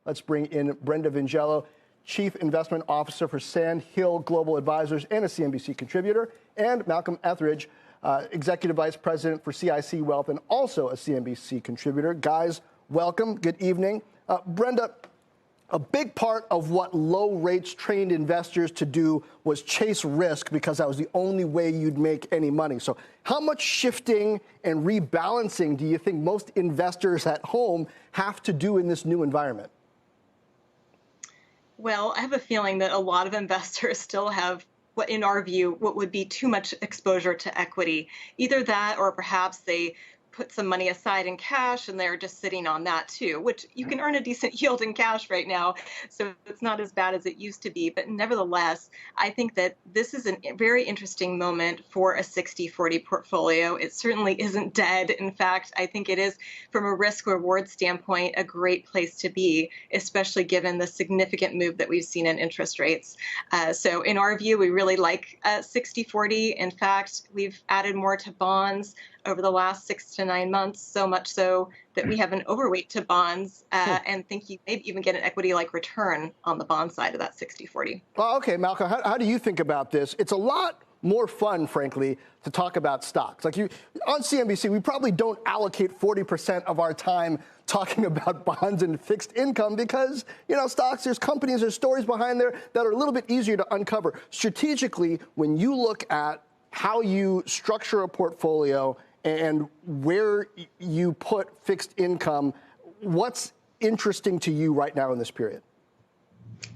Let's bring in Brenda Vingello, Chief Investment Officer for Sand Hill Global Advisors and a CNBC contributor, and Malcolm Ethridge, Executive Vice President for CIC Wealth and also a CNBC contributor. Guys, welcome. Good evening. Brenda, a big part of what low rates trained investors to do was chase risk because that was the only way you'd make any money. So how much shifting and rebalancing do you think most investors at home have to do in this new environment? Well, I have a feeling that a lot of investors still have, what in our view, what would be too much exposure to equity. Either that or perhaps they put some money aside in cash and they're just sitting on that too, which you can earn a decent yield in cash right now. So it's not as bad as it used to be. But nevertheless, I think that this is a very interesting moment for a 60-40 portfolio. It certainly isn't dead. In fact, I think it is, from a risk reward standpoint, a great place to be, especially given the significant move that we've seen in interest rates. So in our view, we really like 60-40. In fact, we've added more to bonds over the last 6 to 9 months, so much so that we have an overweight to bonds and think you maybe even get an equity-like return on the bond side of that 60-40. Well, okay, Malcolm, how do you think about this? It's a lot more fun, frankly, to talk about stocks. Like on CNBC, we probably don't allocate 40% of our time talking about bonds and fixed income because, stocks, there's companies, there's stories behind there that are a little bit easier to uncover. Strategically, when you look at how you structure a portfolio and where you put fixed income, what's interesting to you right now in this period?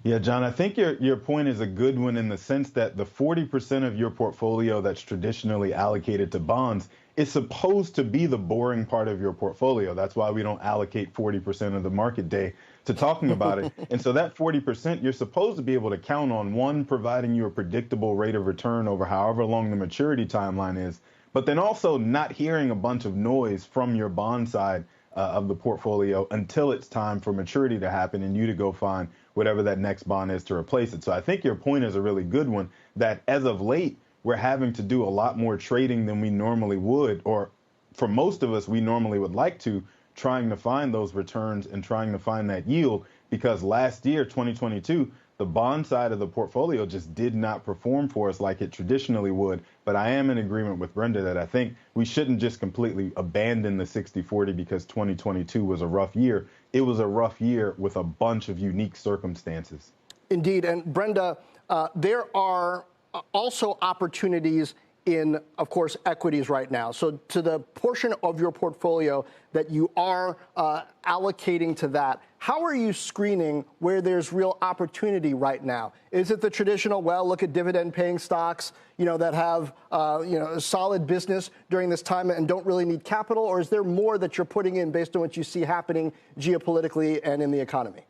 Yeah, John, I think your point is a good one in the sense that the 40% of your portfolio that's traditionally allocated to bonds is supposed to be the boring part of your portfolio. That's why we don't allocate 40% of the market day to talking about it. And so that 40%, you're supposed to be able to count on, one, providing you a predictable rate of return over however long the maturity timeline is, but then also not hearing a bunch of noise from your bond side of the portfolio until it's time for maturity to happen and you to go find whatever that next bond is to replace it. So I think your point is a really good one, that as of late, we're having to do a lot more trading than we normally would, or for most of us, we normally would like to, trying to find those returns and trying to find that yield, because last year, 2022, the bond side of the portfolio just did not perform for us like it traditionally would. But I am in agreement with Brenda that I think we shouldn't just completely abandon the 60-40 because 2022 was a rough year. It was a rough year with a bunch of unique circumstances. Indeed. And Brenda, there are also opportunities in, of course, equities right now. So to the portion of your portfolio that you are allocating to that, how are you screening where there's real opportunity right now? Is it the traditional, well, look at dividend-paying stocks, that have, a solid business during this time and don't really need capital? Or is there more that you're putting in based on what you see happening geopolitically and in the economy?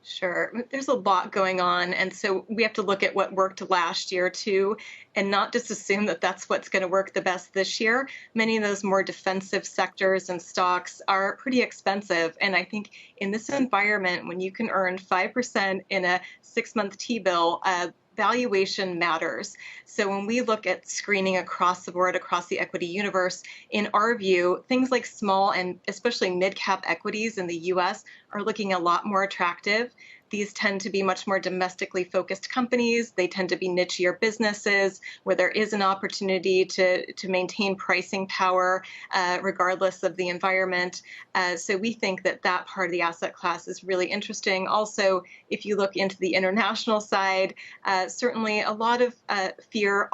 Sure. There's a lot going on. And so we have to look at what worked last year, too, and not just assume that that's what's going to work the best this year. Many of those more defensive sectors and stocks are pretty expensive. And I think in this environment, when you can earn 5% in a 6-month T-bill, valuation matters. So when we look at screening across the board, across the equity universe, in our view, things like small and especially mid-cap equities in the U.S. are looking a lot more attractive. These tend to be much more domestically focused companies. They tend to be nichier businesses where there is an opportunity to maintain pricing power regardless of the environment. So we think that that part of the asset class is really interesting. Also, if you look into the international side, certainly a lot of fear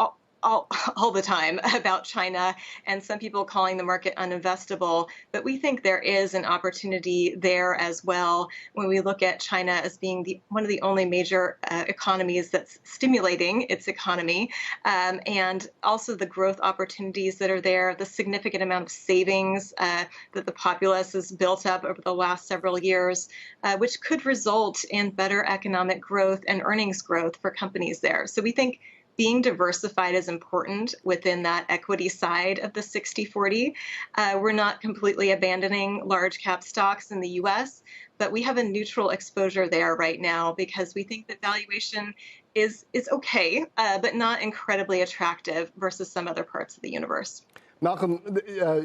all the time about China, and some people calling the market uninvestable. But we think there is an opportunity there as well when we look at China as being one of the only major economies that's stimulating its economy, and also the growth opportunities that are there, the significant amount of savings that the populace has built up over the last several years, which could result in better economic growth and earnings growth for companies there. So we think being diversified is important within that equity side of the 60-40. We're not completely abandoning large cap stocks in the U.S., but we have a neutral exposure there right now because we think that valuation is okay, but not incredibly attractive versus some other parts of the universe. Malcolm,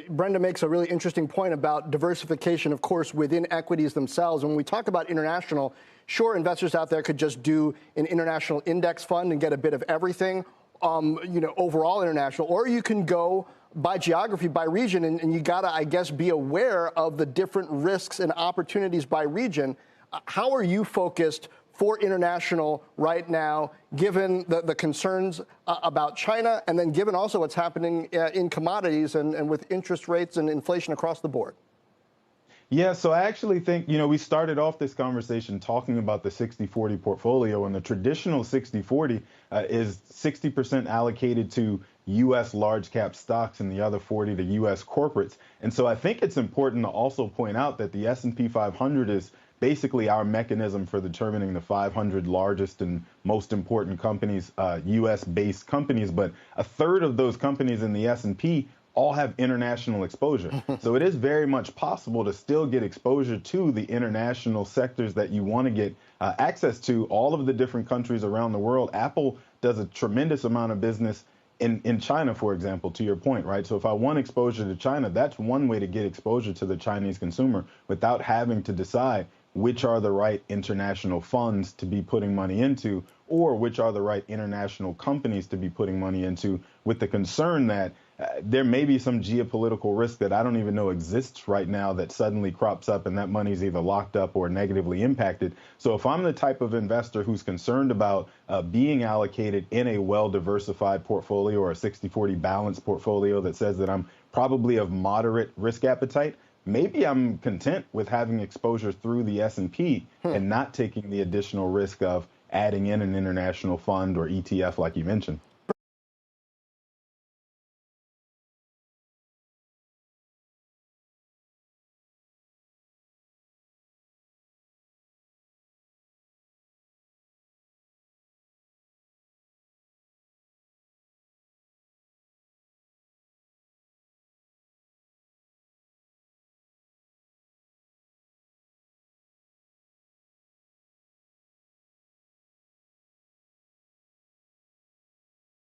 Brenda makes a really interesting point about diversification, of course, within equities themselves. When we talk about international, sure, investors out there could just do an international index fund and get a bit of everything, overall international, or you can go by geography, by region, and you gotta, I guess, be aware of the different risks and opportunities by region. How are you focused for international right now, given the concerns about China, and then given also what's happening in commodities and with interest rates and inflation across the board? Yeah, so I actually think, we started off this conversation talking about the 60-40 portfolio, and the traditional 60-40 is 60% allocated to U.S. large cap stocks and the other 40 to U.S. corporates. And so I think it's important to also point out that the S&P 500 is basically our mechanism for determining the 500 largest and most important companies, U.S.-based companies, but a third of those companies in the S&P all have international exposure. So it is very much possible to still get exposure to the international sectors that you want to get access to, all of the different countries around the world. Apple does a tremendous amount of business in China, for example, to your point, right? So if I want exposure to China, that's one way to get exposure to the Chinese consumer without having to decide which are the right international funds to be putting money into, or which are the right international companies to be putting money into, with the concern that there may be some geopolitical risk that I don't even know exists right now that suddenly crops up, and that money's either locked up or negatively impacted. So if I'm the type of investor who's concerned about being allocated in a well-diversified portfolio or a 60-40 balanced portfolio that says that I'm probably of moderate risk appetite, maybe I'm content with having exposure through the S&P and not taking the additional risk of adding in an international fund or ETF like you mentioned.